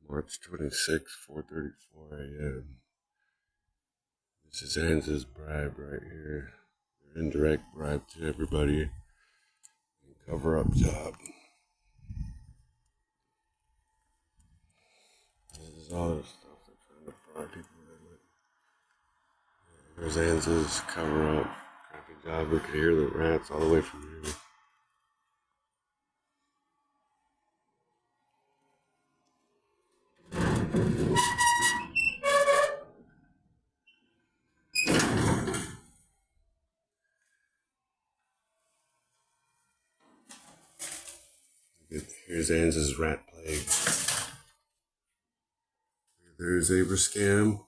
March 26, 4:34 a.m. This is Anza's bribe right here. Their indirect bribe to everybody. And cover-up job. This is all the stuff they're trying to bribe people with. Here's Anza's cover-up. Crappy job. We can hear the rats all the way from here. Here's Anza's rat plague. There's Zebra Scam.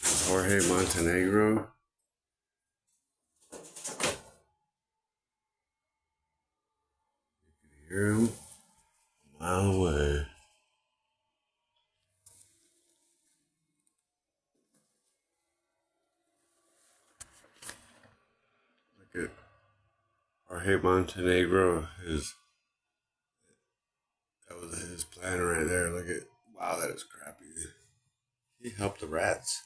There's Jorge Montenegro. You can hear him a mile away. Look at Jorge Montenegro. That was his plan right there. Look at, wow, that is crappy. He helped the rats.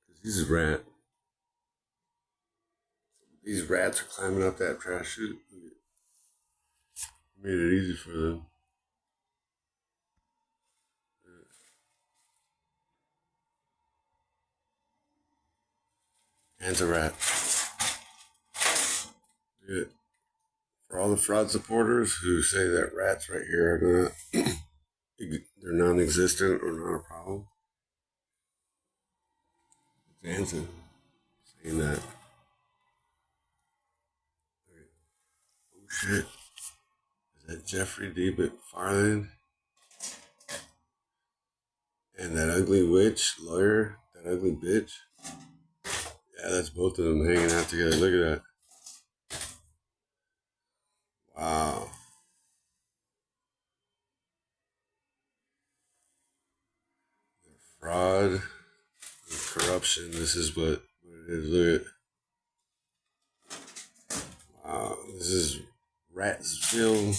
Because he's a rat. These rats are climbing up that trash chute. Made it easy for them. Anza rat. Yeah. For all the fraud supporters who say that rats right here are not, they're non-existent or not a problem. It's Anza saying that. Oh shit. Is that Jeffrey D. McFarland? And that ugly witch lawyer? That ugly bitch? Yeah, that's both of them hanging out together. Look at that. Wow. Fraud and corruption. This is what it is. Look at. Wow. This is Ratsville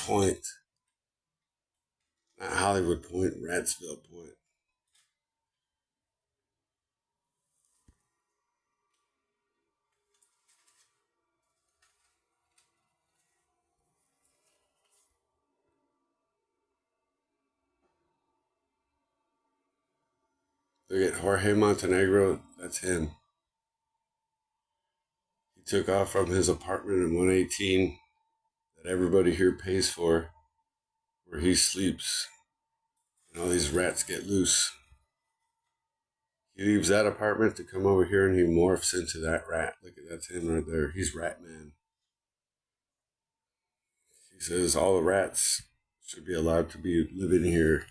Pointe. Not Hollywood Pointe, Ratsville Pointe. Look at Jorge Montenegro. That's him. He took off from his apartment in 118 that everybody here pays for, where he sleeps. And all these rats get loose. He leaves that apartment to come over here and he morphs into that rat. Look at, that's him right there. He's Ratman. He says all the rats should be allowed to be living here.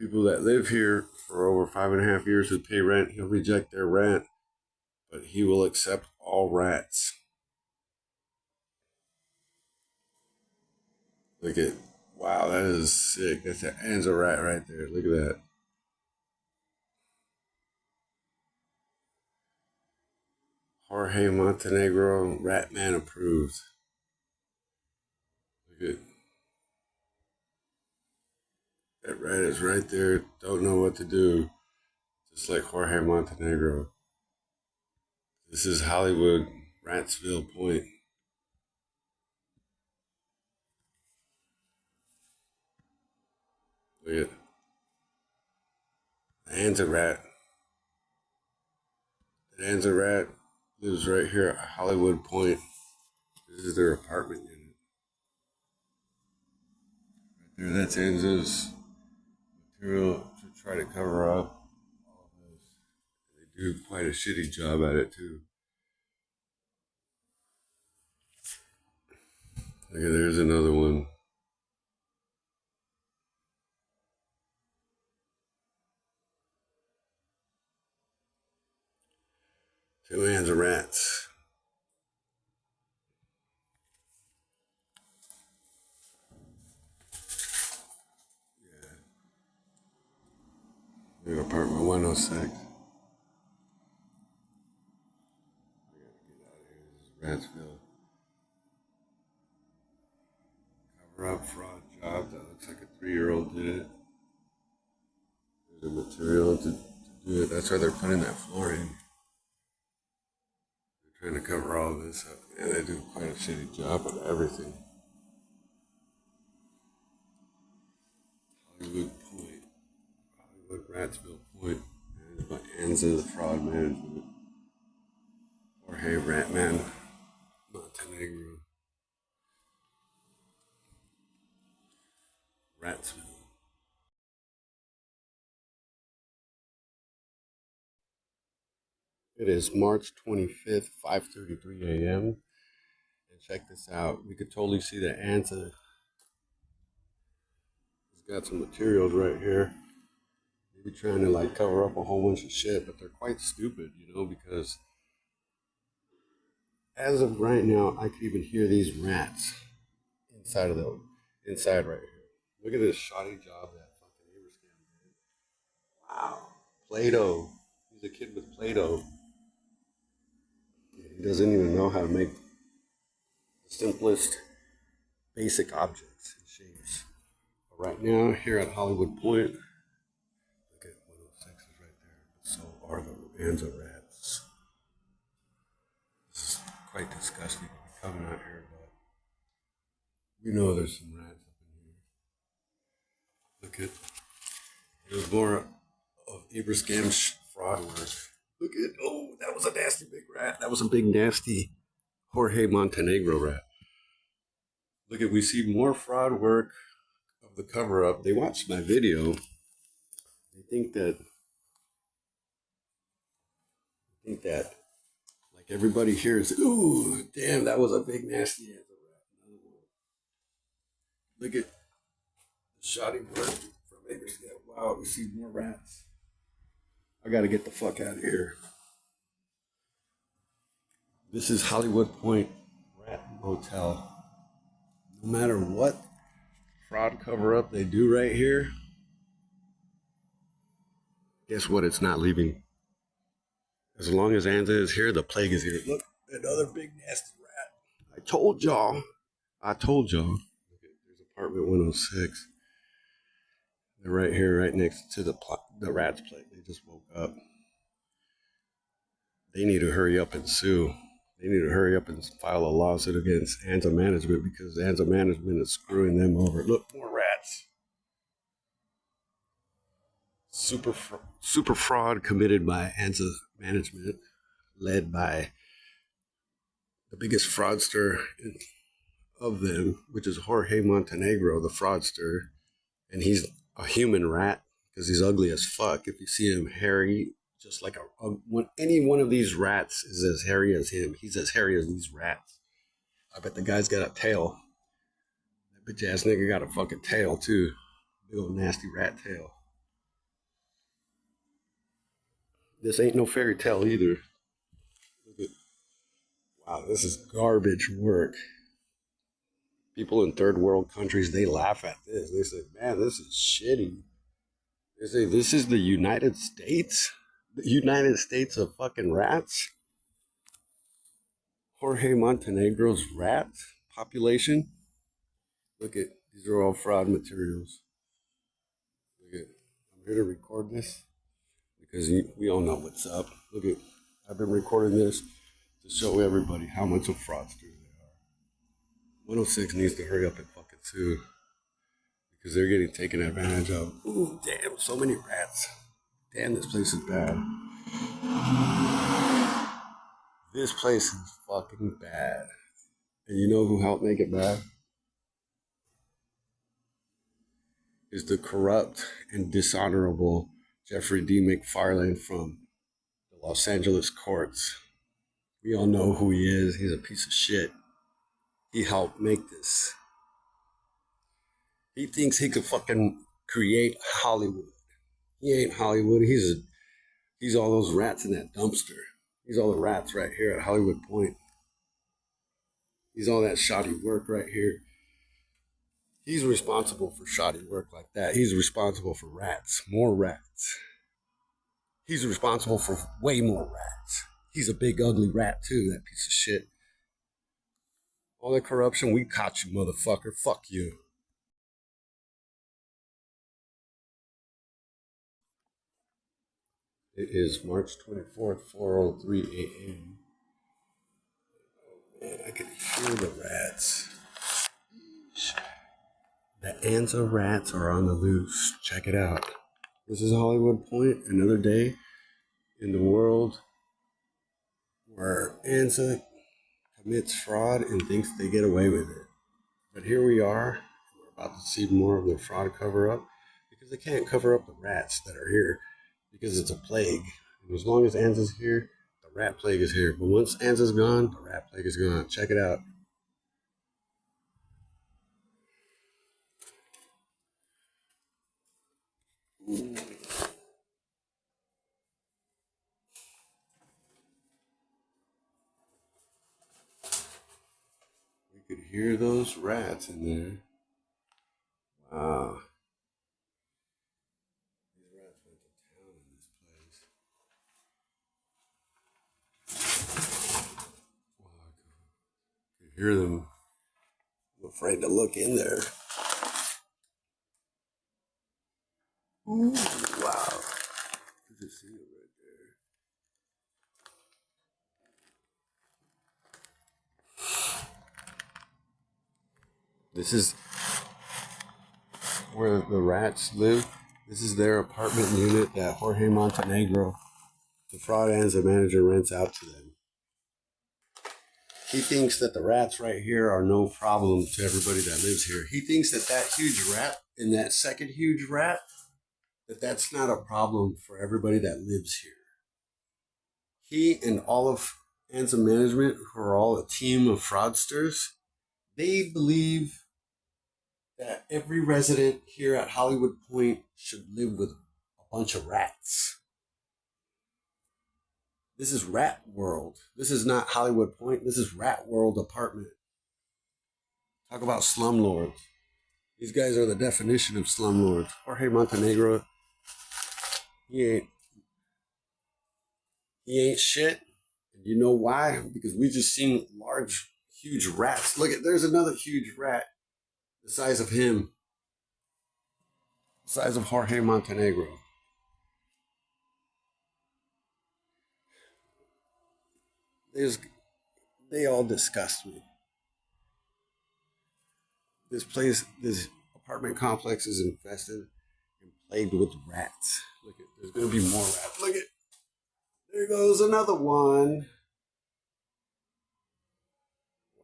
People that live here for over 5.5 years who pay rent, he'll reject their rent, but he will accept all rats. Look at, wow, that is sick. That's an Anza rat right there. Look at that. Jorge Montenegro, Ratman approved. Look at that rat is right there. Don't know what to do. Just like Jorge Montenegro. This is Hollywood, Ratsville Pointe. Look at the Anza rat. The Anza rat lives right here at Hollywood Pointe. This is their apartment unit. Right there, that's Anza's material to try to cover up all of this. They do quite a shitty job at it too. Look at, there's another one. Two Anza rats. Yeah. Look at apartment 106. I gotta get out of here. This is Ratsville. Cover up fraud job. That looks like a 3-year-old did it. Dude, that's why they're putting that floor in. They're trying to cover all of this up. And they do quite a shitty job of everything. Hollywood Pointe. Hollywood Ratsville Point. Managed by Anza Fraud Management. Or hey, Ratman Montenegro. Ratsville. It is March 25th, 5:33 a.m. And check this out. We could totally see that Anza has got some materials right here. Maybe trying to like cover up a whole bunch of shit, but they're quite stupid, because as of right now, I could even hear these rats inside of the inside right here. Look at this shoddy job that fucking Abraham did. Wow. Play-Doh. He's a kid with Play-Doh. He doesn't even know how to make the simplest basic objects and shapes. But right now, here at Hollywood Pointe, look at 106 is right there. But so are the Anza rats. This is quite disgusting to be coming out here, but we know there's some rats up in here. Look at, there's more of Abraham's fraud work. Look at, oh, that was a nasty big rat. That was a big nasty Jorge Montenegro rat. Look at, we see more fraud work of the cover up. They watched my video. They think that like everybody here is, ooh, damn, that was a big nasty rat. Look at the shoddy work from Abraham. Wow, we see more rats. I gotta get the fuck out of here. This is Hollywood Pointe Rat Motel. No matter what fraud cover up they do right here, guess what? It's not leaving. As long as Anza is here, the plague is here. Look, another big nasty rat. I told y'all. There's apartment 106. They're right here, right next to the rat's plate. They just woke up. They need to hurry up and sue. They need to hurry up and file a lawsuit against Anza Management because Anza Management is screwing them over. Look, more rats. Super fraud committed by Anza Management, led by the biggest fraudster of them, which is Jorge Montenegro, the fraudster. And he's a human rat because he's ugly as fuck. If you see him hairy, just like any one of these rats is as hairy as him. He's as hairy as these rats. I bet the guy's got a tail. That bitch ass nigga got a fucking tail too. Big old nasty rat tail. This ain't no fairy tale either. Wow, this is garbage work. People in third world countries, they laugh at this. They say, man, this is shitty. They say, this is the United States? The United States of fucking rats? Jorge Montenegro's rat population? Look at, these are all fraud materials. Look at, I'm here to record this because we all know what's up. Look at, I've been recording this to show everybody how much of fraudsters they are. 106 needs to hurry up and fucking sue because they're getting taken advantage of. Ooh, damn, so many rats. Damn, this place is bad. This place is fucking bad. And you know who helped make it bad? Is the corrupt and dishonorable Jeffrey D. McFarland from the Los Angeles courts. We all know who he is. He's a piece of shit. He helped make this. He thinks he could fucking create Hollywood. He ain't Hollywood. He's all those rats in that dumpster. He's all the rats right here at Hollywood Pointe. He's all that shoddy work right here. He's responsible for shoddy work like that. He's responsible for rats, more rats. He's responsible for way more rats. He's a big ugly rat too, that piece of shit. All that corruption, we caught you, motherfucker. Fuck you. It is March 24th, 4:03 a.m. Man, I can hear the rats. The Anza rats are on the loose. Check it out. This is Hollywood Pointe, another day in the world where Anza commits fraud and thinks they get away with it. But here we are. We're about to see more of their fraud cover up because they can't cover up the rats that are here because it's a plague. And as long as Anza's here, the rat plague is here. But once Anza's gone, the rat plague is gone. Check it out. Ooh. We could hear those rats in there. Wow. These rats went to town in this place. Wow, I could hear them. I'm afraid to look in there. Ooh, wow. You can see it right there. This is where the rats live. This is their apartment unit that Jorge Montenegro, the fraud Anza manager, rents out to them. He thinks that the rats right here are no problem to everybody that lives here. He thinks that that huge rat and that second huge rat, that's not a problem for everybody that lives here. He and all of Anza management, who are all a team of fraudsters, they believe that every resident here at Hollywood Pointe should live with a bunch of rats. This is Rat World. This is not Hollywood Pointe. This is Rat World apartment. Talk about slumlords. These guys are the definition of slumlords. Jorge Montenegro, he ain't shit. And you know why? Because we just seen large, huge rats. Look at, there's another huge rat the size of him. The size of Jorge Montenegro. They all disgust me. This place, this apartment complex is infested and plagued with rats. Look at, there's gonna be more rats. Look at, there goes another one.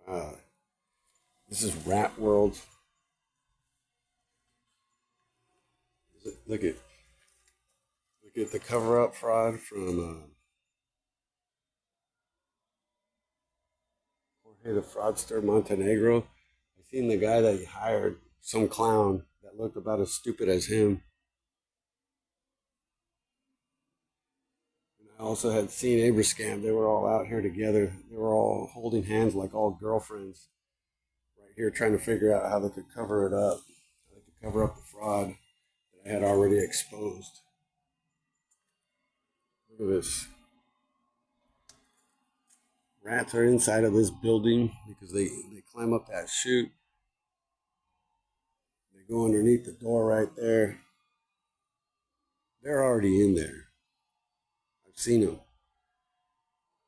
Wow. This is Rat World. Look at the cover up fraud from Jorge the fraudster Montenegro. I seen the guy that he hired, some clown that looked about as stupid as him. And I also had seen Abrascam. They were all out here together. They were all holding hands like all girlfriends, right here trying to figure out how they could cover it up. How they could cover up the fraud that I had already exposed. Look at this. Rats are inside of this building because they climb up that chute. They go underneath the door right there. They're already in there. I've seen them.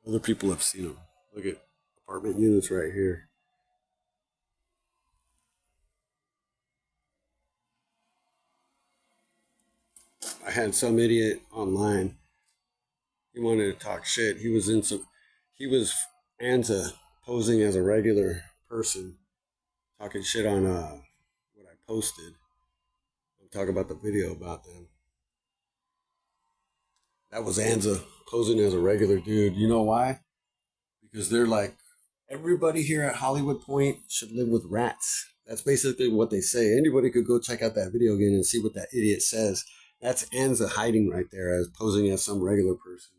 Other people have seen them. Look at apartment units right here. I had some idiot online. He wanted to talk shit. He was Anza posing as a regular person, talking shit on what I posted. I'm talking about the video about them. That was Anza posing as a regular dude. You know why? Because they're like, everybody here at Hollywood Pointe should live with rats. That's basically what they say. Anybody could go check out that video again and see what that idiot says. That's Anza hiding right there as posing as some regular person.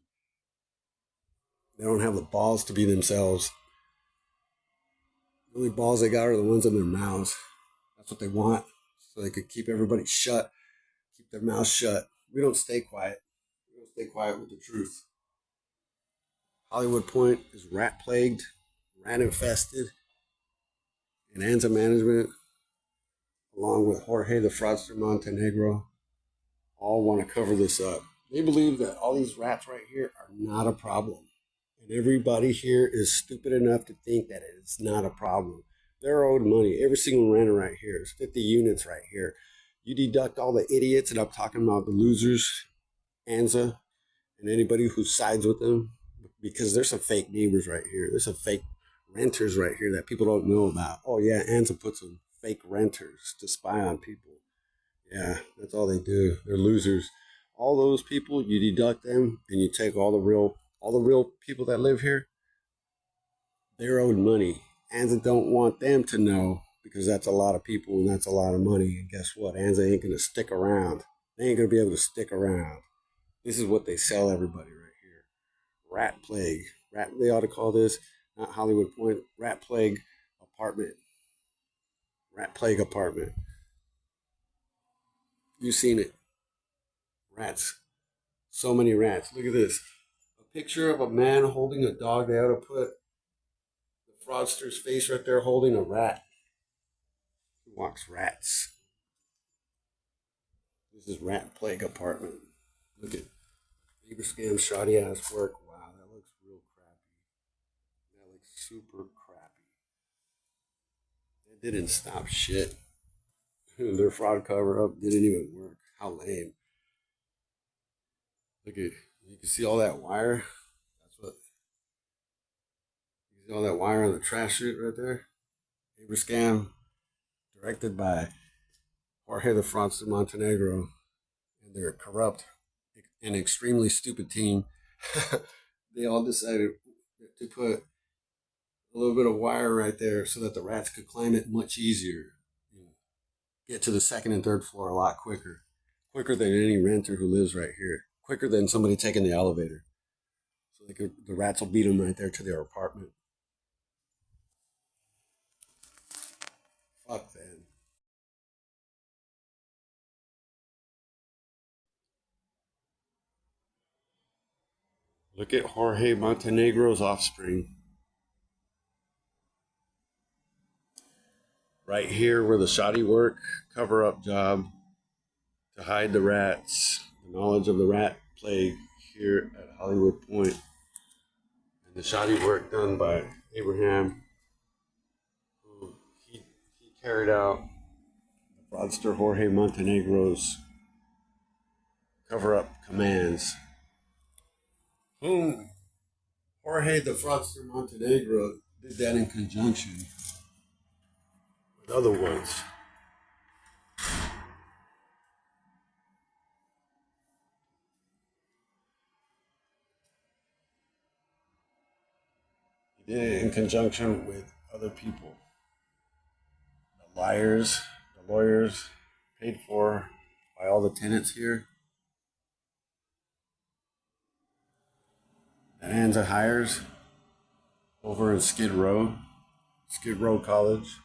They don't have the balls to be themselves. The only balls they got are the ones in their mouths. That's what they want. So they could keep everybody shut, keep their mouths shut. We don't stay quiet. We don't stay quiet with the truth. Hollywood Pointe is rat plagued, rat infested, and Anza management, along with Jorge the fraudster Montenegro, all want to cover this up. They believe that all these rats right here are not a problem. And everybody here is stupid enough to think that it's not a problem. They're owed money. Every single renter right here is 50 units right here. You deduct all the idiots, and I'm talking about the losers, Anza, and anybody who sides with them, because there's some fake neighbors right here. There's some fake renters right here that people don't know about. Oh yeah, Anza puts some fake renters to spy on people. Yeah, that's all they do. They're losers. All those people, you deduct them and you take all the real people that live here, they're owed money. Anza don't want them to know because that's a lot of people and that's a lot of money. And guess what? Anza ain't gonna stick around. They ain't gonna be able to stick around. This is what they sell everybody right here. Rat plague. Rat they ought to call this, not Hollywood Pointe, rat plague apartment. Rat plague apartment. You've seen it. Rats. So many rats. Look at this. A picture of a man holding a dog. They ought to put the fraudster's face right there holding a rat. He walks rats. This is rat plague apartment. Look at neighbor scam shoddy ass work. Wow, that looks real crappy. That looks super crappy. They didn't stop shit. Their fraud cover up didn't even work. How lame. Look at you can see all that wire. That's what you see all that wire on the trash chute right there. Neighbor scam directed by Jorge the Fraudster Montenegro, and their corrupt and extremely stupid team. They all decided to put a little bit of wire right there so that the rats could climb it much easier. Get to the second and third floor a lot quicker. Quicker than any renter who lives right here. Quicker than somebody taking the elevator. So the rats will beat them right there to their apartment. Fuck them. Look at Jorge Montenegro's offspring. Right here where the shoddy work, cover up job to hide the rats, the knowledge of the rat plague here at Hollywood Pointe, and the shoddy work done by Abraham, who he carried out the fraudster Jorge Montenegro's cover up commands, whom Jorge the fraudster Montenegro did that in conjunction with other ones. He did it in conjunction with other people. The liars, the lawyers, paid for by all the tenants here. That Anza hires over in Skid Row College.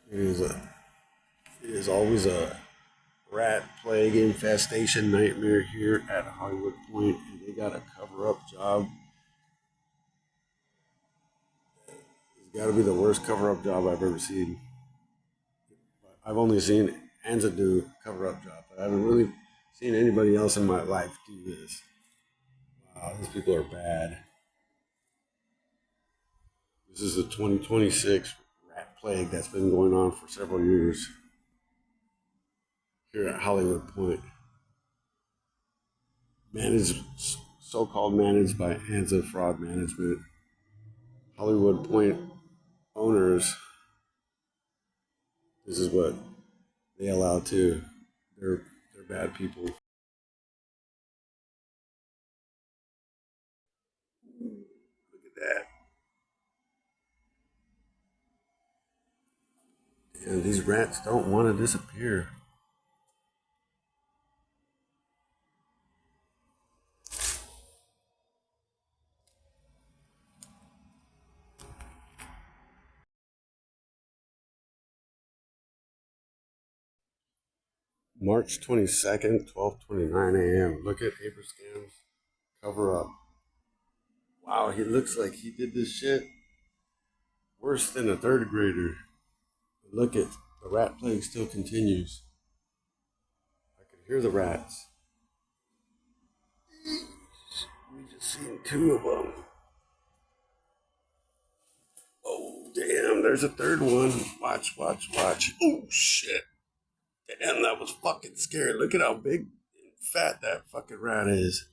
It is a it is always a rat plague infestation nightmare here at Hollywood Pointe, and they got a cover up job. It's got to be the worst cover up job I've ever seen. I've only seen Anza do cover up job, but I haven't really seen anybody else in my life do this. Wow, these people are bad. This is the 2026 rat plague that's been going on for several years here at Hollywood Pointe. Managed, so-called managed by Anza Fraud Management. Hollywood Pointe owners, this is what they allow too. They're bad people. Look at that. And these rats don't want to disappear. March 22nd, 12:29 a.m. Look at Abraham's cover up. Wow, he looks like he did this shit worse than a third grader. Look at the rat plague still continues. I could hear the rats. We just seen 2 of them. Oh, damn, there's a 3rd one. Watch. Oh, shit. Damn, that was fucking scary. Look at how big and fat that fucking rat is.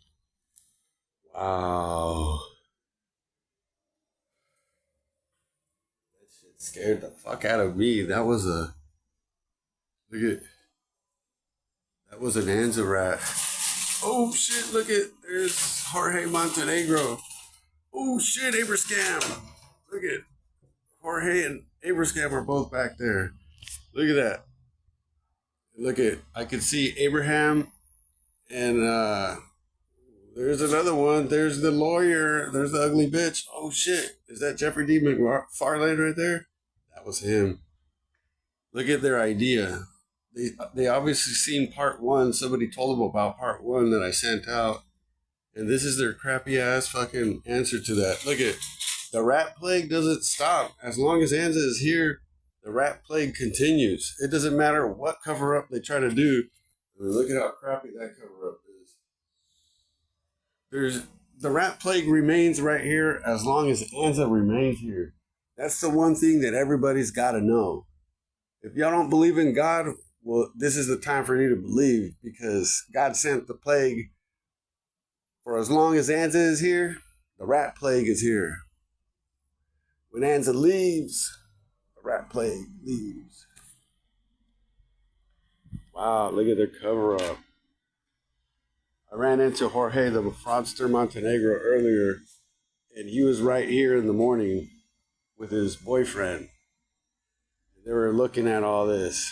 Wow. That shit scared the fuck out of me. That was a... Look at... That was an Anza rat. Oh, shit, look at... There's Jorge Montenegro. Oh, shit, Abraham. Look at... Jorge and Abraham are both back there. Look at that. Look at... I can see Abraham and, there's another one. There's the lawyer. There's the ugly bitch. Oh, shit. Is that Jeffrey D. McFarland right there? That was him. Look at their idea. They obviously seen part 1. Somebody told them about part 1 that I sent out. And this is their crappy ass fucking answer to that. Look at the rat plague doesn't stop. As long as Anza is here, the rat plague continues. It doesn't matter what cover up they try to do. I mean, look at how crappy that cover up is. The rat plague remains right here as long as Anza remains here. That's the one thing that everybody's got to know. If y'all don't believe in God, well, this is the time for you to believe, because God sent the plague for as long as Anza is here. The rat plague is here. When Anza leaves, the rat plague leaves. Wow, look at their cover up. I ran into Jorge, the fraudster Montenegro, earlier, and he was right here in the morning with his boyfriend. They were looking at all this.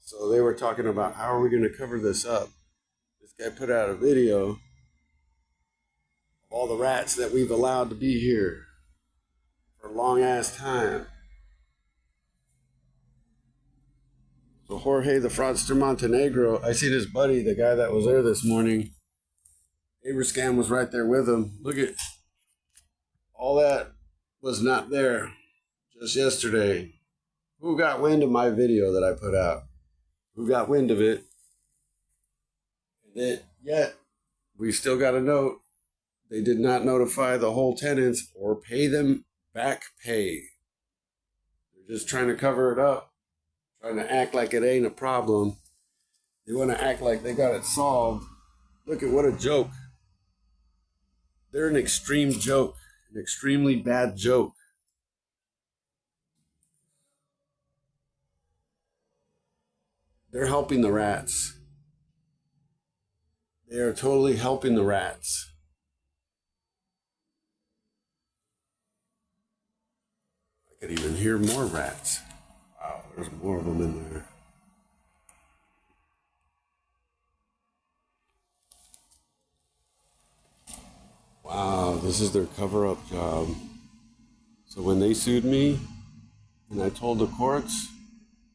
So they were talking about, how are we going to cover this up? This guy put out a video of all the rats that we've allowed to be here for a long ass time. So Jorge, the fraudster Montenegro, I seen his buddy, the guy that was there this morning. Abraham was right there with him. Look at all that was not there just yesterday. Who got wind of my video that I put out? Who got wind of it? And yet, we still got a note. They did not notify the whole tenants or pay them back pay. They're just trying to cover it up, trying to act like it ain't a problem. They want to act like they got it solved. Look at what a joke. They're an extreme joke, an extremely bad joke. They're helping the rats. They are totally helping the rats. I could even hear more rats. Wow, there's more of them in there. Wow, this is their cover-up job. So when they sued me, and I told the courts,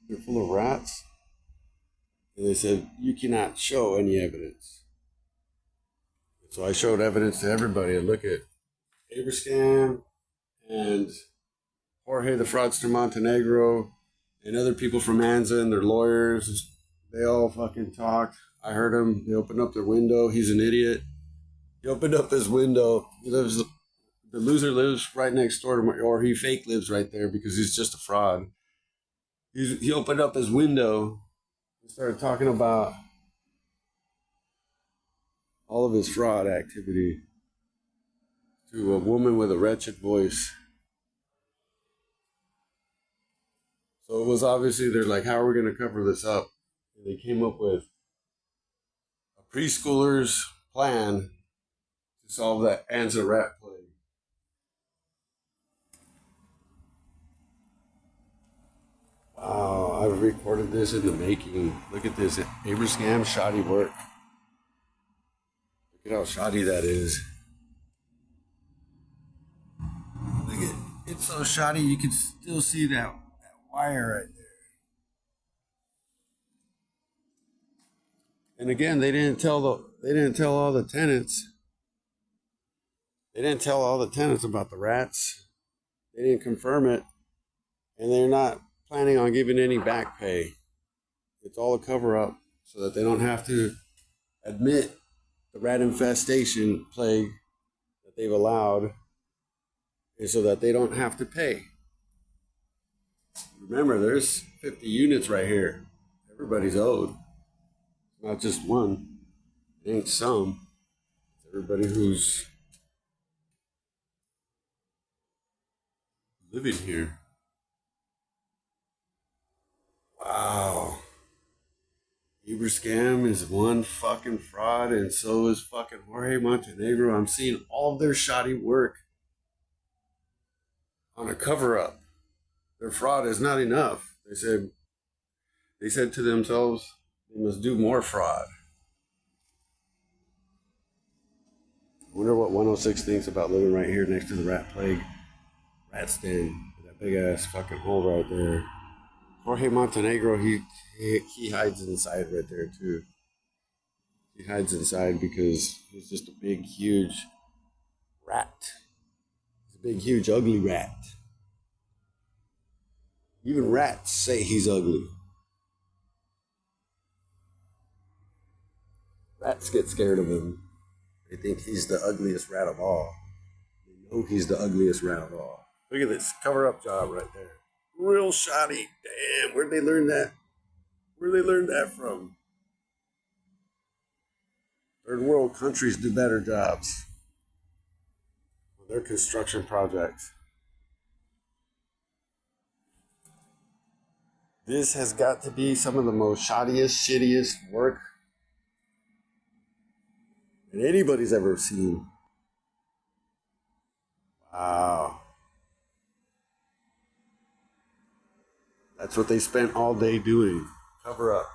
they're full of rats, and they said, you cannot show any evidence. So I showed evidence to everybody. And look at Abraham and Jorge, the fraudster Montenegro, and other people from Anza and their lawyers. They all fucking talked. I heard them. They opened up their window. He's an idiot. He opened up his window. The loser lives right next door to me, or he fake lives right there because he's just a fraud. He opened up his window and started talking about all of his fraud activity to a woman with a wretched voice. So it was obviously, they're like, how are we going to cover this up? And they came up with a preschooler's plan to solve that Anza rat plague. Wow, I've recorded this in the making. Look at this. Abraham shoddy work. Look at how shoddy that is. Look at it's so shoddy you can still see that wire right there. And again, they didn't tell all the tenants. They didn't tell all the tenants about the rats. They didn't confirm it. And they're not planning on giving any back pay. It's all a cover-up so that they don't have to admit the rat infestation plague that they've allowed, and so that they don't have to pay. Remember, there's 50 units right here. Everybody's owed. It's not just one. It ain't some. It's everybody who's living here. Wow. Uber scam is one fucking fraud, and so is fucking Jorge Montenegro. I'm seeing all of their shoddy work on a cover-up. Their fraud is not enough. They said to themselves, they must do more fraud. I wonder what 106 thinks about living right here next to the rat plague rat den. That big ass fucking hole right there. Jorge Montenegro, he hides inside right there too. He hides inside because he's just a big, huge rat. He's a big, huge, ugly rat. Even rats say he's ugly. Rats get scared of him. They think he's the ugliest rat of all. They know he's the ugliest rat of all. Look at this cover-up job right there. Real shoddy. Damn, where'd they learn that? Where'd they learn that from? Third world countries do better jobs on their construction projects. This has got to be some of the most shoddiest, shittiest work that anybody's ever seen. Wow. That's what they spent all day doing. Cover up.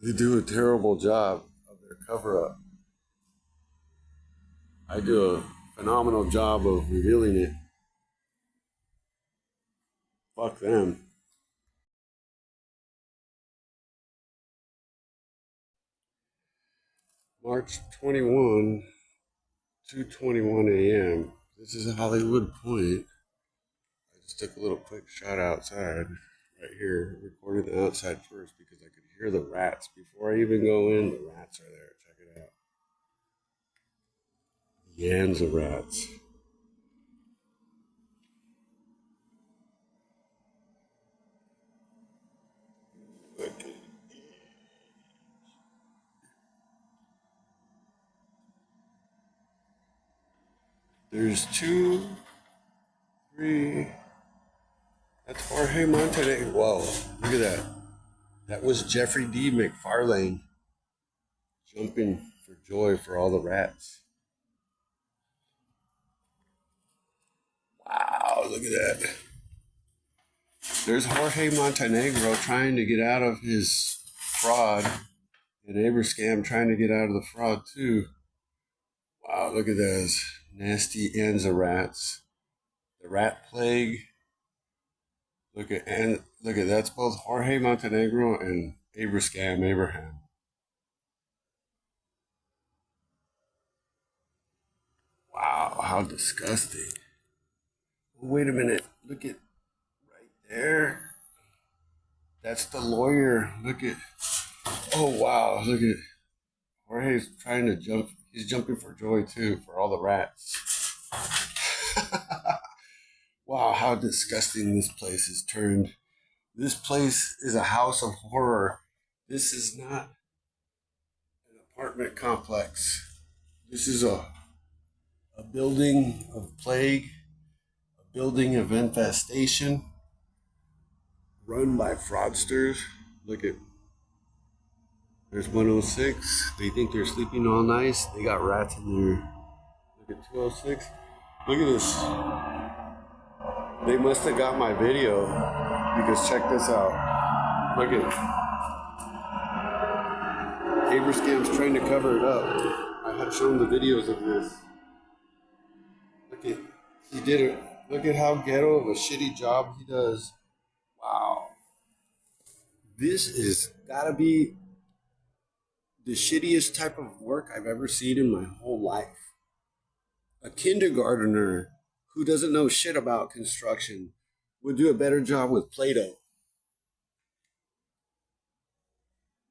They do a terrible job of their cover up. I do a phenomenal job of revealing it. Fuck them. March 21, 2:21 a.m. This is Hollywood Pointe. I just took a little quick shot outside, right here, recording the outside first because I could hear the rats. Before I even go in, the rats are there. Check it out. The Anza rats. Look at it. There's 2, 3. That's Jorge Montenegro. Whoa, look at that. That was Jeffrey D. McFarlane jumping for joy for all the rats. Wow, look at that. There's Jorge Montenegro trying to get out of his fraud, and neighbor scam trying to get out of the fraud too. Wow, look at those nasty Anza rats. The rat plague. Look at that's both Jorge Montenegro and Scam Abraham. Wow, how disgusting. Wait a minute. Look at right there. That's the lawyer. Look at. Oh wow, look at. Jorge's trying to jump. He's jumping for joy too for all the rats. Wow, how disgusting this place has turned. This place is a house of horror. This is not an apartment complex. This is a building of plague, a building of infestation, run by fraudsters. Look at, there's 106. They think they're sleeping all nice. They got rats in there. Look at 206. Look at this. They must have got my video because check this out. Look at Abrascam's trying to cover it up. I had shown the videos of this. Look at, he did it. Look at how ghetto of a shitty job he does. Wow. This is gotta be the shittiest type of work I've ever seen in my whole life. A kindergartner who doesn't know shit about construction would do a better job with Play-Doh.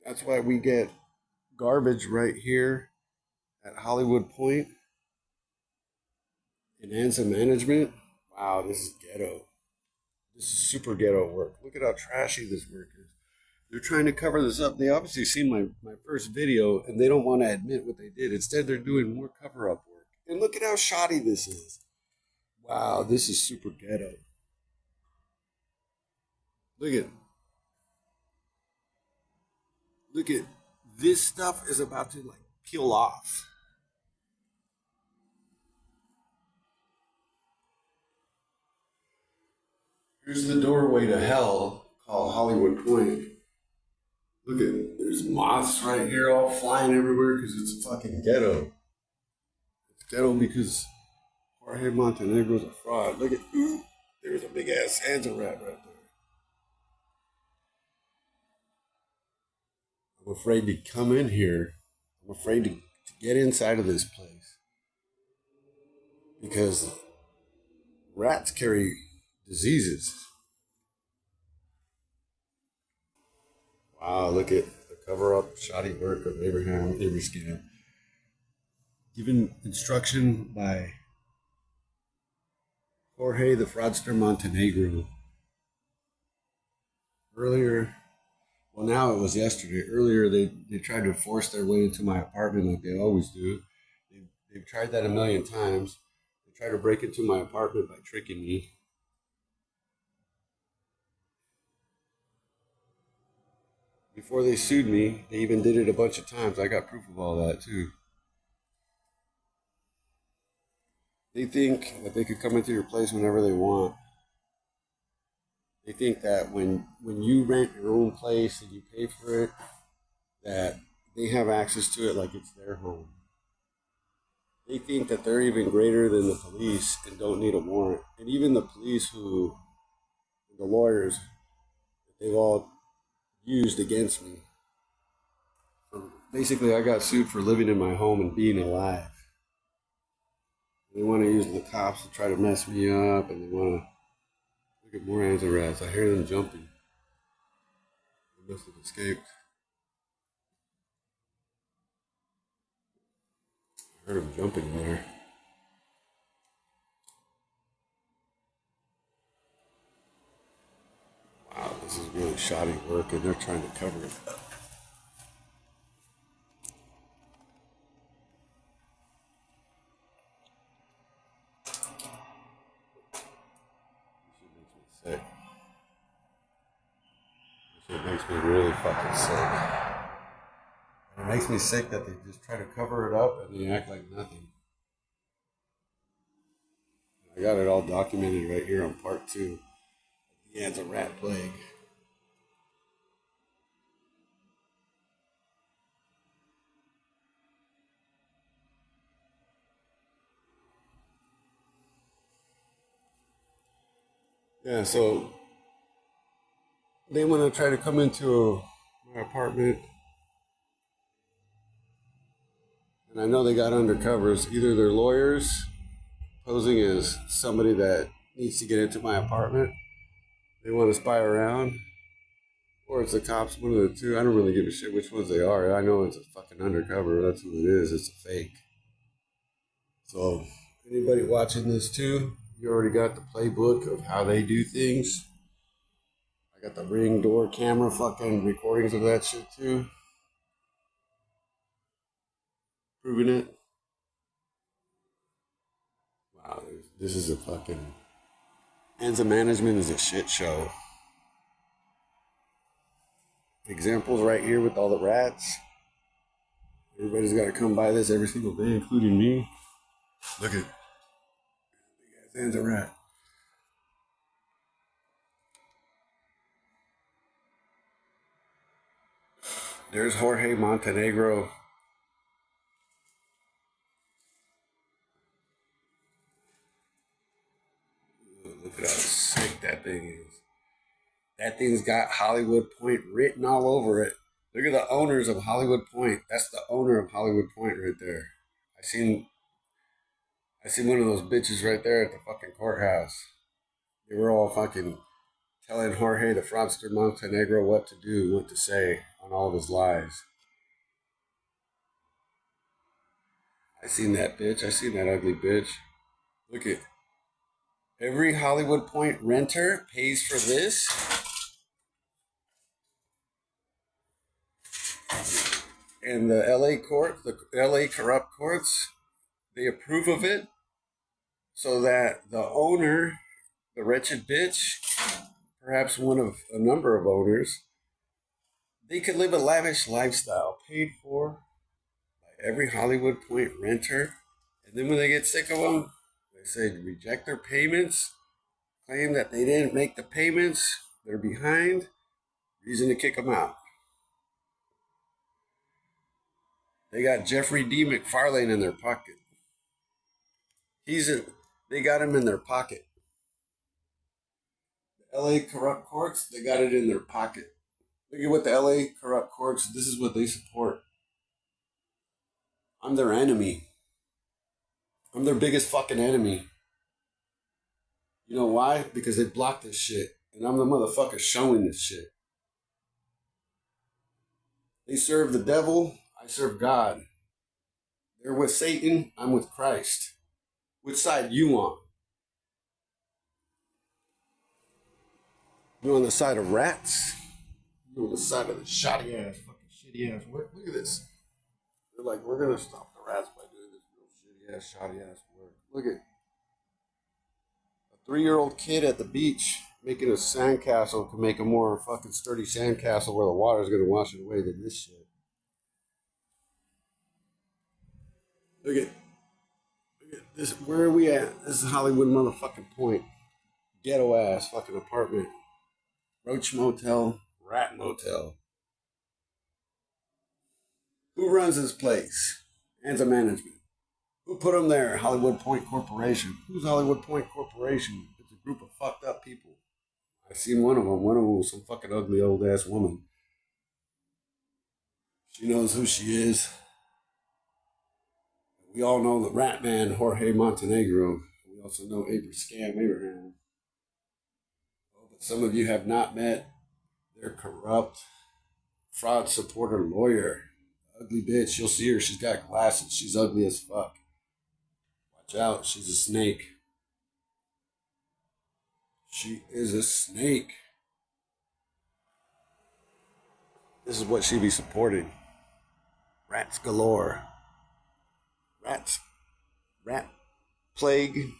That's why we get garbage right here at Hollywood Pointe in Anza Management. Wow, this is ghetto. This is super ghetto work. Look at how trashy this work is. They're trying to cover this up. They obviously seen my first video and they don't want to admit what they did. Instead, they're doing more cover up work. And look at how shoddy this is. Wow, this is super ghetto. Look at look at this stuff is about to like peel off. Here's the doorway to hell called Hollywood Pointe. Look at there's moths right here all flying everywhere because it's a fucking ghetto. It's ghetto because Jorge Montenegro's a fraud. Look at there's a big ass Anza rat right there. I'm afraid to come in here. I'm afraid to get inside of this place because rats carry diseases. Wow, look at the cover up shoddy work of Abraham Abraham. Given instruction by Jorge the fraudster Montenegro. Earlier, well, now it was yesterday. Earlier, they tried to force their way into my apartment like they always do. They've tried that a million times. They tried to break into my apartment by tricking me. Before they sued me, they even did it a bunch of times. I got proof of all that too. They think that they could come into your place whenever they want. They think that when you rent your own place and you pay for it, that they have access to it like it's their home. They think that they're even greater than the police and don't need a warrant. And even the police the lawyers, they've all used against me. Basically, I got sued for living in my home and being alive. They want to use the cops to try to mess me up, and they want to look at more Anza rats. I hear them jumping. They must have escaped. I heard them jumping in there. Wow, this is really shoddy work, and they're trying to cover it up. Sick. This shit makes me really fucking sick. And it makes me sick that they just try to cover it up and they act like nothing. I got it all documented right here on part 2. The Anza rat plague. Yeah, so they want to try to come into my apartment. And I know they got undercovers. Either they're lawyers posing as somebody that needs to get into my apartment. They want to spy around. Or it's the cops, one of the two. I don't really give a shit which ones they are. I know it's a fucking undercover. That's what it is. It's a fake. So, anybody watching this too, you already got the playbook of how they do things. I got the Ring door camera fucking recordings of that shit too. Proving it. Wow, this is a fucking... Anza Management is a shit show. Examples right here with all the rats. Everybody's got to come by this every single day, including me. Look at big ass Anza rat. There's Jorge Montenegro. Look at how sick that thing is. That thing's got Hollywood Pointe written all over it. Look at the owners of Hollywood Pointe. That's the owner of Hollywood Pointe right there. I seen one of those bitches right there at the fucking courthouse. They were all fucking telling Jorge the fraudster Montenegro what to do, what to say on all of his lies. I seen that bitch. I seen that ugly bitch. Look at every Hollywood Pointe renter pays for this. And the LA court, the LA corrupt courts, they approve of it so that the owner, the wretched bitch, perhaps one of a number of owners, they could live a lavish lifestyle paid for by every Hollywood Pointe renter. And then when they get sick of them, they say reject their payments, claim that they didn't make the payments, they're behind, reason to kick them out. They got Jeffrey D. McFarlane in their pocket. They got him in their pocket. The LA corrupt courts, they got it in their pocket. Look at what the LA corrupt courts, this is what they support. I'm their enemy. I'm their biggest fucking enemy. You know why? Because they block this shit. And I'm the motherfucker showing this shit. They serve the devil, I serve God. They're with Satan, I'm with Christ. Which side you on? You on the side of rats? You on the side of the shoddy ass, fucking shitty ass work? Look at this. They're like, we're gonna stop the rats by doing this real shitty ass, shoddy ass work. Look at a 3-year-old kid at the beach making a sandcastle to make a more fucking sturdy sandcastle where the water's gonna wash it away than this shit. Look at this. Where are we at? This is Hollywood motherfucking Point. Ghetto ass fucking apartment. Roach Motel, Rat Motel. Who runs this place? Anza Management. Who put them there? Hollywood Pointe Corporation. Who's Hollywood Pointe Corporation? It's a group of fucked up people. I seen one of them. One of them was some fucking ugly old ass woman. She knows who she is. We all know the Ratman Jorge Montenegro. We also know Scam Abraham. Oh, but some of you have not met their corrupt, fraud supporter lawyer. Ugly bitch. You'll see her. She's got glasses. She's ugly as fuck. Watch out. She's a snake. She is a snake. This is what she be supporting. Rats galore. Rats. Rat plague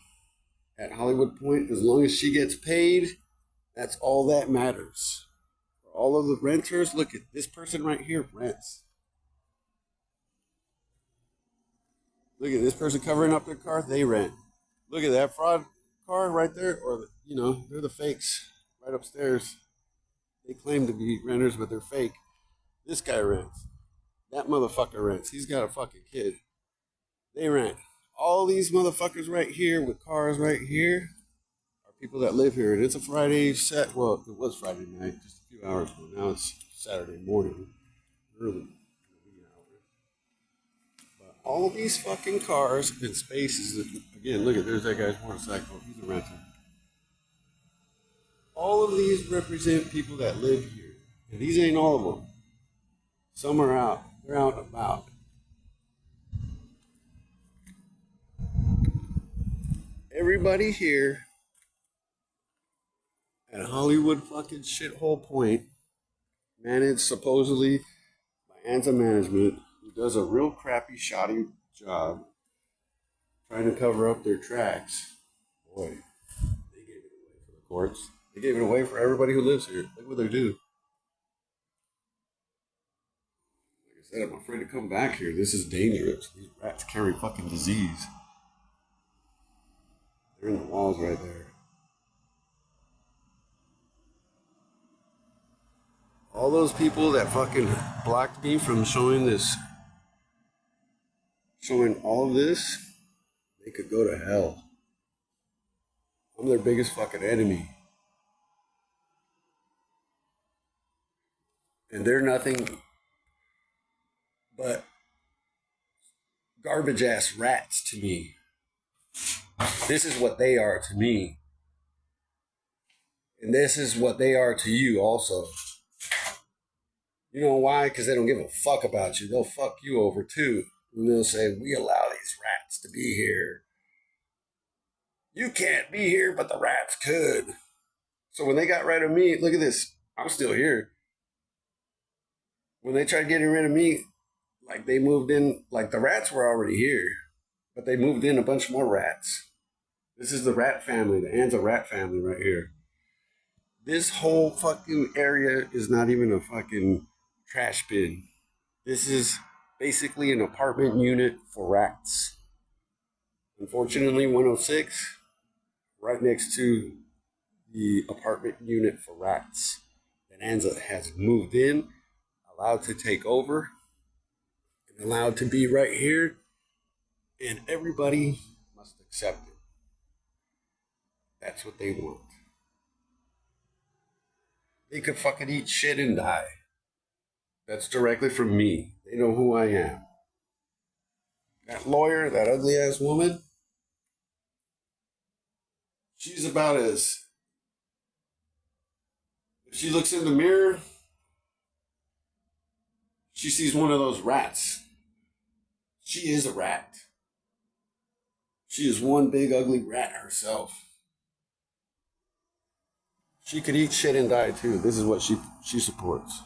at Hollywood Pointe. As long as she gets paid, that's all that matters. For all of the renters, look at this person right here rents. Look at this person covering up their car, they rent. Look at that fraud car right there, or, they're the fakes right upstairs. They claim to be renters, but they're fake. This guy rents. That motherfucker rents. He's got a fucking kid. They rent. All these motherfuckers right here with cars right here are people that live here. And it's a Friday set. Well, it was Friday night, just a few hours ago. Now it's Saturday morning, early. But all these fucking cars and spaces. Again, look at there's that guy's motorcycle. He's a renter. All of these represent people that live here. And these ain't all of them. Some are out. They're out and about. Everybody here at Hollywood fucking shithole Point, managed supposedly by Anza Management, who does a real crappy, shoddy job trying to cover up their tracks. Boy, they gave it away for the courts. They gave it away for everybody who lives here. Look what they do. Like I said, I'm afraid to come back here. This is dangerous. These rats carry fucking disease. They're in the walls right there. All those people that fucking blocked me from showing all of this, they could go to hell. I'm their biggest fucking enemy. And they're nothing but garbage ass rats to me. This is what they are to me. And this is what they are to you also. You know why? Because they don't give a fuck about you. They'll fuck you over too. And they'll say, we allow these rats to be here. You can't be here, but the rats could. So when they got rid of me, look at this. I'm still here. When they tried getting rid of me, like they moved in, like the rats were already here, but they moved in a bunch more rats. This is the rat family, the Anza rat family right here. This whole fucking area is not even a fucking trash bin. This is basically an apartment unit for rats. Unfortunately, 106, right next to the apartment unit for rats that Anza has moved in, allowed to take over, and allowed to be right here, and everybody must accept it. That's what they want. They could fucking eat shit and die. That's directly from me. They know who I am. That lawyer, that ugly ass woman, she's about as, if she looks in the mirror, she sees one of those rats. She is a rat. She is one big ugly rat herself. She could eat shit and die too. This is what she supports.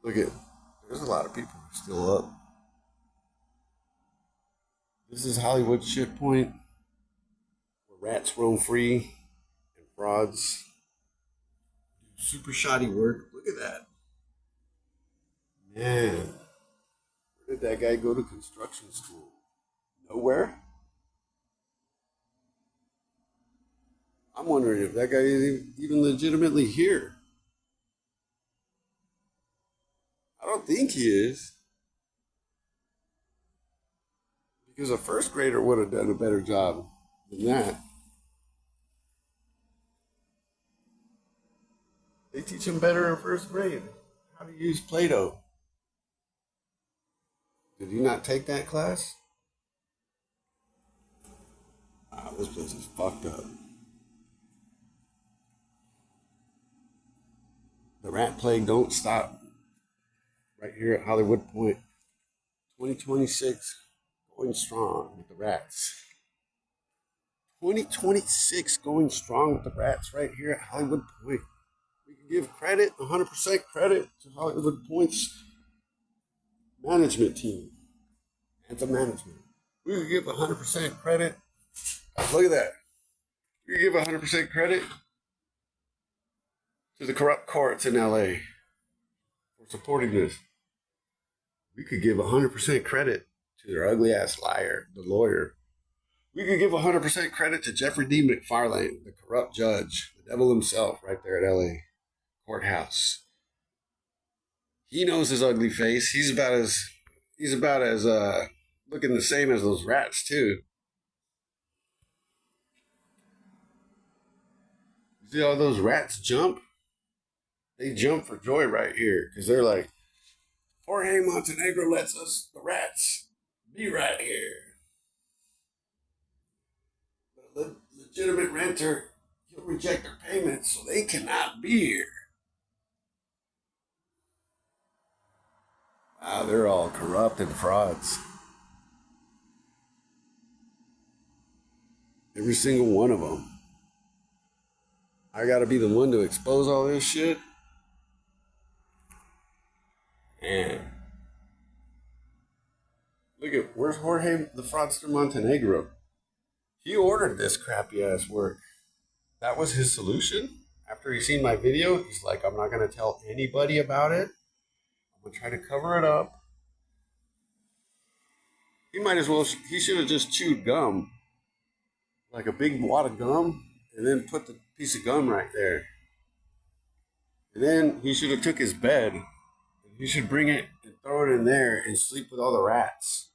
Look at, there's a lot of people still up. This is Hollywood Shit Point, where rats roam free and frauds do super shoddy work. Look at that. Man, where did that guy go to construction school? Nowhere? I'm wondering if that guy is even legitimately here. I don't think he is. Because a first grader would have done a better job than that. They teach him better in first grade how to use Play-Doh. Did you not take that class? Wow, this place is fucked up. The rat plague don't stop. Right here at Hollywood Pointe. 2026 going strong with the rats. 2026 going strong with the rats right here at Hollywood Pointe. We can give credit, 100% credit to Hollywood Pointe's management team and the management. We can give 100% credit. Look at that. We can give 100% credit to the corrupt courts in LA for supporting this. We could give 100% credit to their ugly ass liar, the lawyer. We could give 100% credit to Jeffrey D. McFarlane, the corrupt judge, the devil himself, right there at LA courthouse. He knows his ugly face. He's about as looking the same as those rats too. You see how those rats jump? They jump for joy right here because they're like, Jorge Montenegro lets us, the rats, be right here. But a legitimate renter, he'll reject their payments, so they cannot be here. Wow, they're all corrupt and frauds. Every single one of them. I gotta be the one to expose all this shit. And look at, where's Jorge the fraudster Montenegro? He ordered this crappy ass work. That was his solution. After he seen my video, he's like, I'm not gonna tell anybody about it. I'm gonna try to cover it up. He might as well, he should have just chewed gum. Like a big wad of gum, and then put the piece of gum right there. And then he should have took his bed. He should bring it and throw it in there and sleep with all the rats.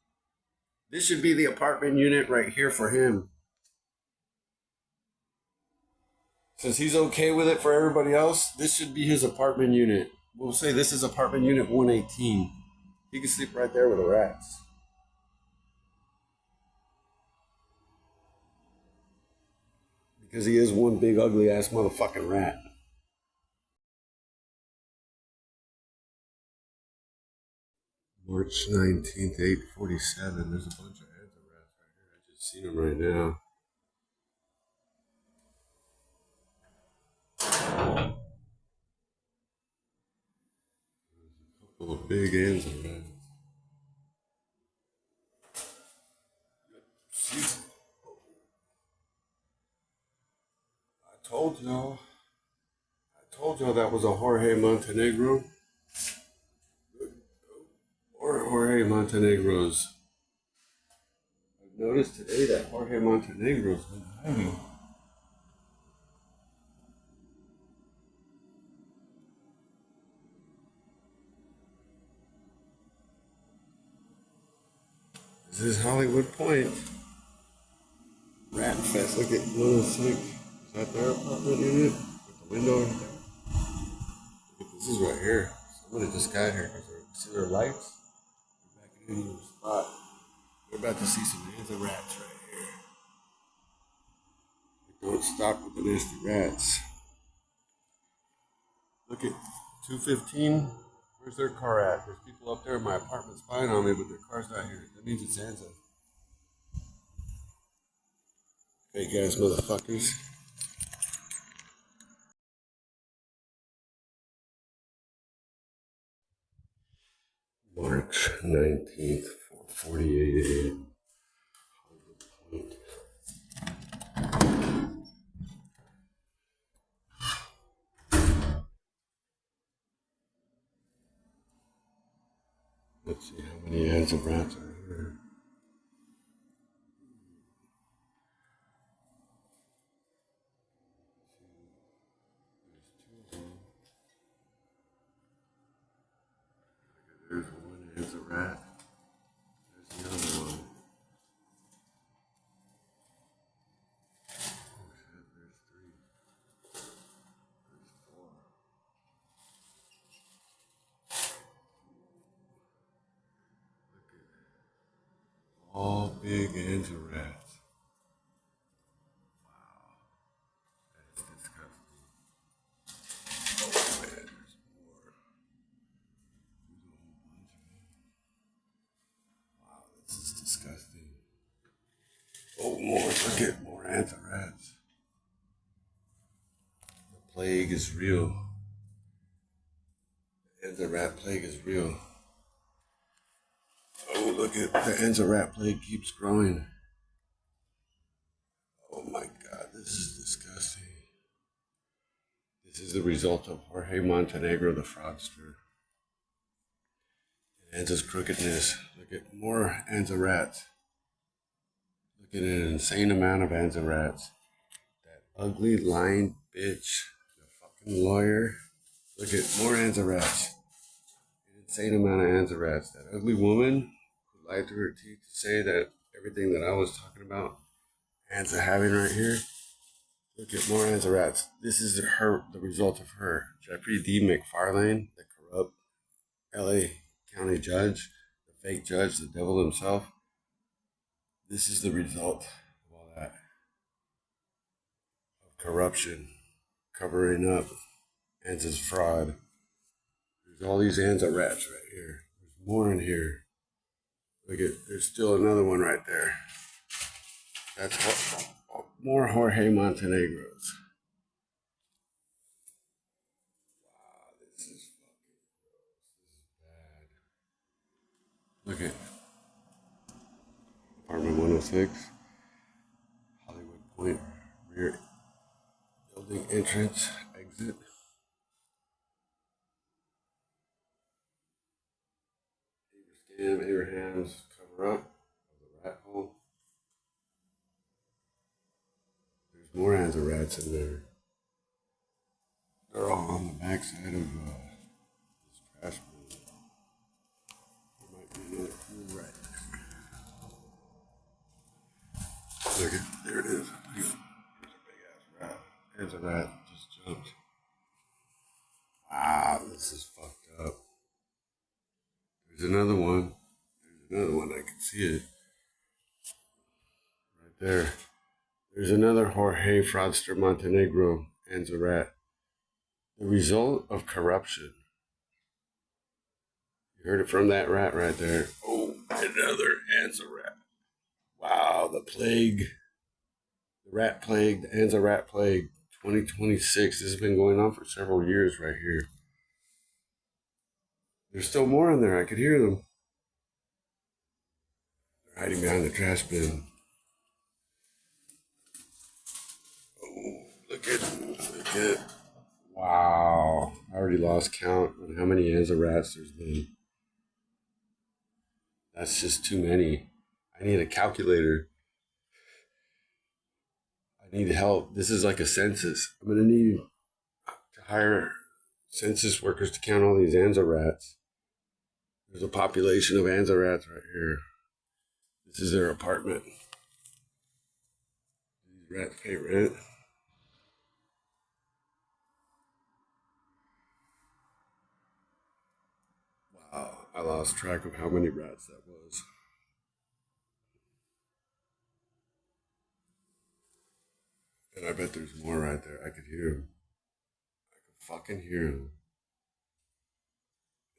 This should be the apartment unit right here for him. Since he's okay with it for everybody else, this should be his apartment unit. We'll say this is apartment unit 118. He can sleep right there with the rats. Because he is one big ugly ass motherfucking rat. March 19th, 8:47. There's a bunch of Anza rats right here. I just seen them right now. A couple of big Anza rats. I told y'all that was a Jorge Montenegro. Or Jorge Montenegro's. I've noticed today that Jorge Montenegro's been hiding. This is Hollywood Pointe. Rat Fest. Look at 106. Is that their apartment unit? With the window right there. Look at this is right here. Somebody just got here because see their lights? They're backing into the spot. We're about to see some Anza rats right here. Don't stop with the nasty rats. Look at 215. Where's their car at? There's people up there in my apartment spying on me, but their car's not here. That means it's Anza. Fake ass motherfuckers. March 19th, 4:48 a.m. Let's see how many Anza rats are here. There's one Anza rat. There's the other one. Oh shit, there's three. There's four. Look at all big Anza rats. Wow, that's disgusting. Oh man, there's more. There's a whole bunch of them. Wow, this is disgusting. Oh, more. Look at more Anza rats. The plague is real. The Anza rat plague is real. Oh, look at the Anza rat plague keeps growing. Oh my God, this is disgusting. This is the result of Jorge Montenegro, the fraudster. And Anza's crookedness. Look at more Anza rats. Look at an insane amount of Anza rats. That ugly, lying bitch, the fucking lawyer. Look at more Anza rats. An insane amount of Anza rats. That ugly woman who lied through her teeth to say that everything that I was talking about, Anza having right here. Look at more Anza rats. This is the result of her. Jeffrey D. McFarlane, the corrupt LA County judge, the fake judge, the devil himself. This is the result of all that. Of corruption, covering up Anza's fraud. There's all these Anza rats right here. There's more in here. Look at, there's still another one right there. That's more Jorge Montenegros. Wow, this is fucking gross. This is bad. Look at apartment 106, Hollywood Pointe, rear building entrance, exit. Abraham's cover up of the rat hole. There's more Anza rats in there. They're all on the backside of this trash bin. There might be another pool right there. Look at, there it is. There's a big ass rat. Anza rat just jumped. Wow, this is fucked up. There's another one. There's another one. I can see it right there. There's another Jorge Fraudster Montenegro, Anza rat. The result of corruption. You heard it from that rat right there. Oh, another Anza rat. Wow, the plague. The rat plague, the Anza rat plague, 2026. This has been going on for several years right here. There's still more in there. I could hear them. They're hiding behind the trash bin. Oh, look at. Wow. I already lost count on how many Anza rats there's been. That's just too many. I need a calculator. I need help. This is like a census. I'm going to need to hire census workers to count all these Anza rats. There's a population of Anza rats right here. This is their apartment. These rats pay rent. Wow, I lost track of how many rats that was. And I bet there's more right there. I could hear them. I could fucking hear them.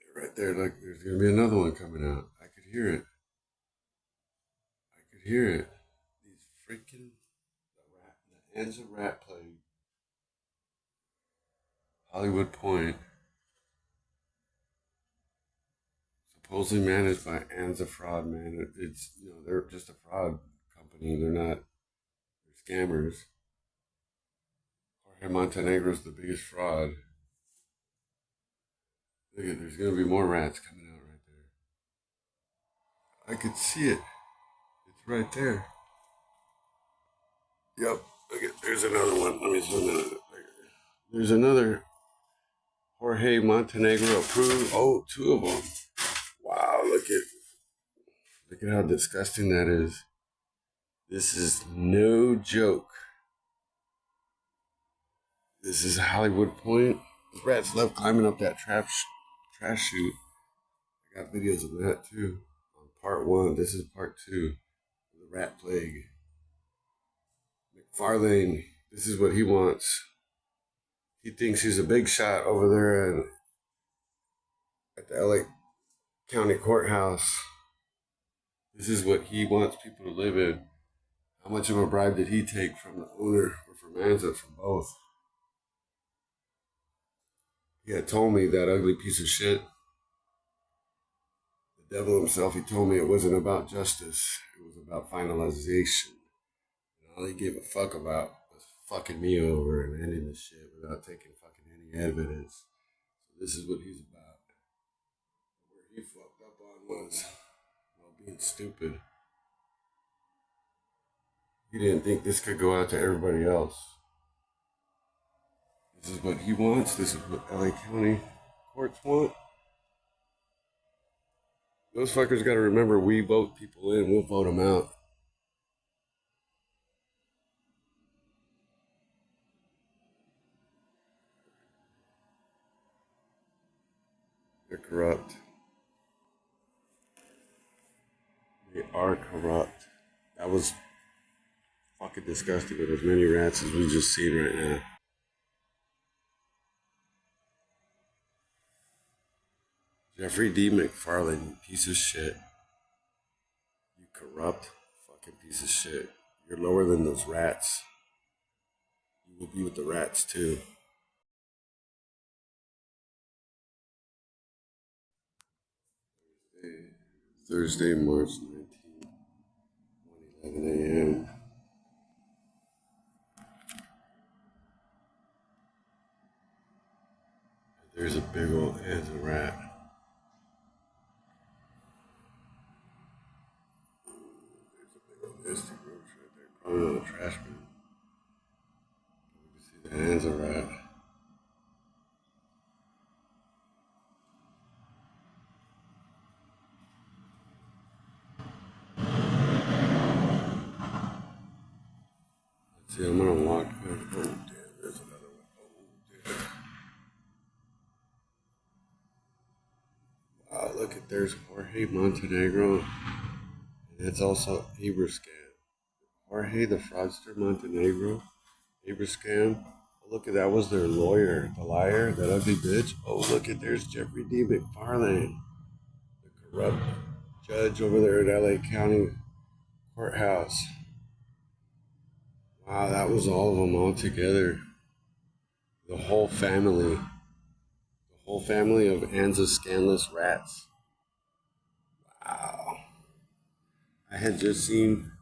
They're right there. Like, there's going to be another one coming out. I could hear it. I could hear it. These freaking the Anza rat plague. Hollywood Pointe. Supposedly managed by Anza Fraud Man. It's, they're just a fraud company. They're not, they're scammers. Jorge Montenegro's the biggest fraud. Look at, there's going to be more rats coming out right there. I could see it. It's right there. Yep. Look at, there's another one. Let me zoom in. There's another Jorge Montenegro approved. Oh, two of them. Wow, look at how disgusting that is. This is no joke. This is Hollywood Pointe. The rats love climbing up that trash chute. I got videos of that too. On part 1. This is part 2. The rat plague. McFarlane, this is what he wants. He thinks he's a big shot over there at the LA County Courthouse. This is what he wants people to live in. How much of a bribe did he take from the owner or from Anza? From both. He had told me, that ugly piece of shit, the devil himself, he told me it wasn't about justice. It was about finalization. And all he gave a fuck about was fucking me over and ending the shit without taking fucking any evidence. So this is what he's about. Where he fucked up on was, being stupid. He didn't think this could go out to everybody else. This is what he wants. This is what LA County courts want. Those fuckers got to remember, we vote people in, we'll vote them out. They're corrupt. They are corrupt. That was fucking disgusting with as many rats as we just seen right now. Jeffrey D. McFarlane, you piece of shit. You corrupt fucking piece of shit. You're lower than those rats. You will be with the rats too. Thursday, March 19th, 1:11 a.m. There's a big old Anza rat. There's a big old nasty roach right there crawling on a trash bin. You can see the Anza rat. Let's see, I'm gonna walk. Oh damn, there's another one. Oh damn. Wow, look at, there's Jorge Montenegro. And it's also Abrascan. Jorge the Fraudster Montenegro, Abraham. Oh, look at that was their lawyer, the liar, that ugly bitch. Oh, look at there's Jeffrey D. McFarlane, the corrupt judge over there at LA County Courthouse. Wow, that was all of them all together. The whole family. The whole family of Anza scandalous rats. Wow. I had just seen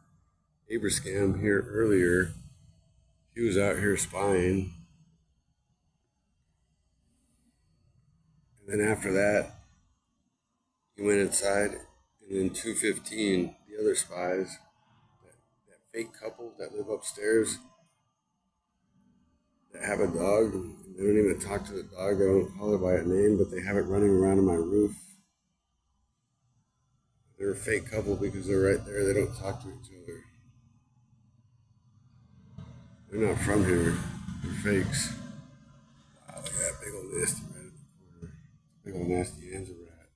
Abraham here earlier. He was out here spying. And then after that, he went inside. And then 2:15, the other spies, that fake couple that live upstairs, that have a dog, and they don't even talk to the dog. They don't call it by a name, but they have it running around on my roof. They're a fake couple because they're right there. They don't talk to each other. They're not from here. They're fakes. Wow, look at that big old nasty rat in the corner. Big old nasty Anza rat.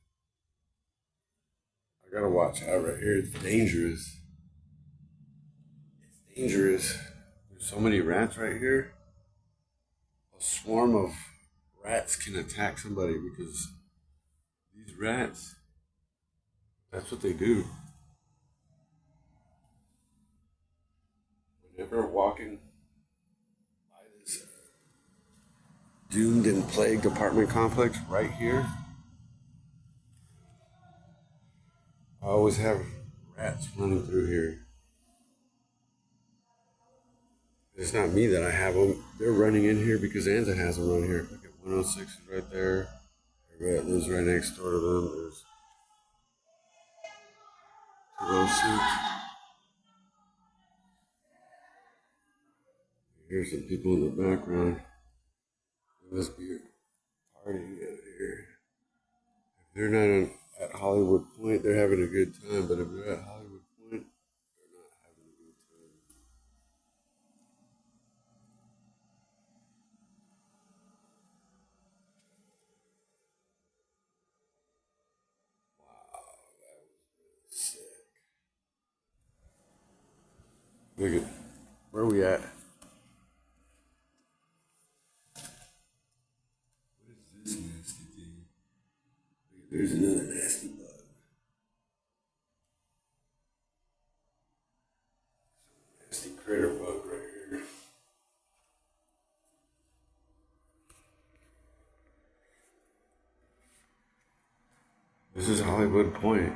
I gotta watch out right here. It's dangerous. It's dangerous. There's so many rats right here. A swarm of rats can attack somebody because these rats, that's what they do. Whenever walking by this doomed and plagued apartment complex right here, I always have rats running through here. It's not me that I have them. They're running in here because Anza has them right here. Look at 106 is right there. Everybody that lives right next door to them. There's 206. Here's some people in the background. There must be partying out here. If they're not at Hollywood Pointe, they're having a good time. But if they're at Hollywood Pointe, they're not having a good time. Wow, that was really sick. Look at where are we at? What is this nasty thing? There's another nasty bug. Nasty critter bug right here. This is Hollywood Pointe.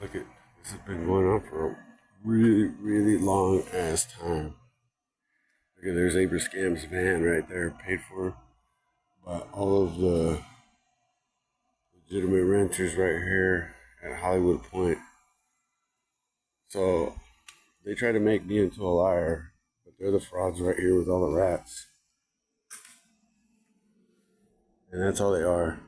Look at this has been going on for a really, really long ass time. Look at there's Abraham's van right there, paid for by all of the legitimate renters right here at Hollywood Pointe. So they try to make me into a liar, but they're the frauds right here with all the rats. And that's all they are.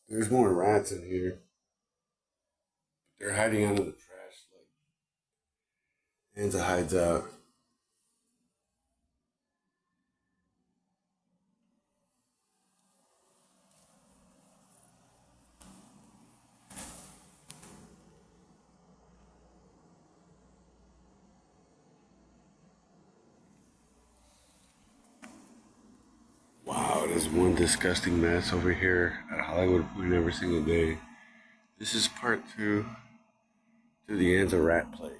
There's more rats in here. They're hiding under the trash like Anza hides out. Wow, it is one disgusting mess over here at Hollywood Point every single day. This is part 2 to the Anza rat plague.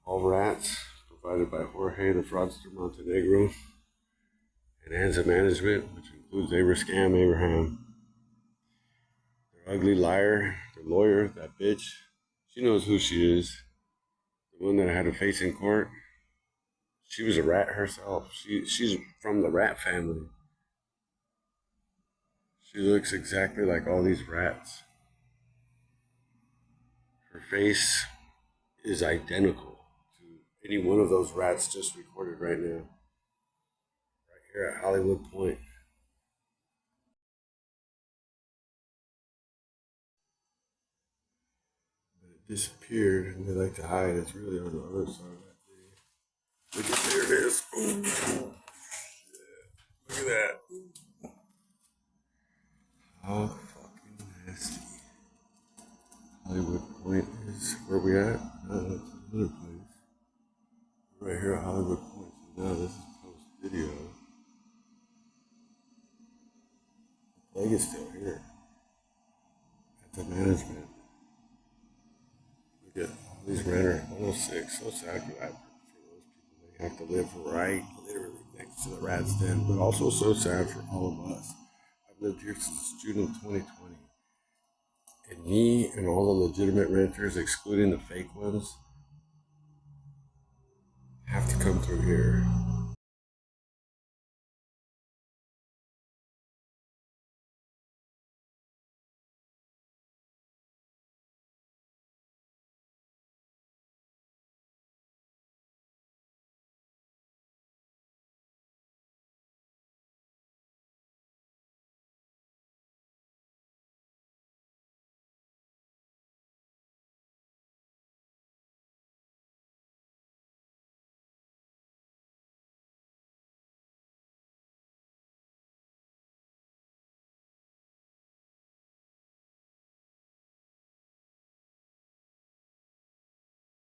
All rats provided by Jorge the Fraudster Montenegro and Anza Management, which includes Abraham. Their ugly liar, their lawyer, that bitch. She knows who she is. The one that I had to face in court. She was a rat herself. She's from the rat family. She looks exactly like all these rats. Her face is identical to any one of those rats just recorded right now. Right here at Hollywood Pointe. But it disappeared and they like to hide. It's really on the other side of that thing. Look at there it is. Ooh. Look at that. How fucking is where we at. It's another place. Right here at Hollywood Pointe. So now this is post video. The plague is still here. At the management. Look at all these renters. 106. So sad for that. For those people. They have to live right, literally next to the rat's den. But also so sad for all of us. I've lived here since June of 2020. And me and all the legitimate renters, excluding the fake ones, have to come through here.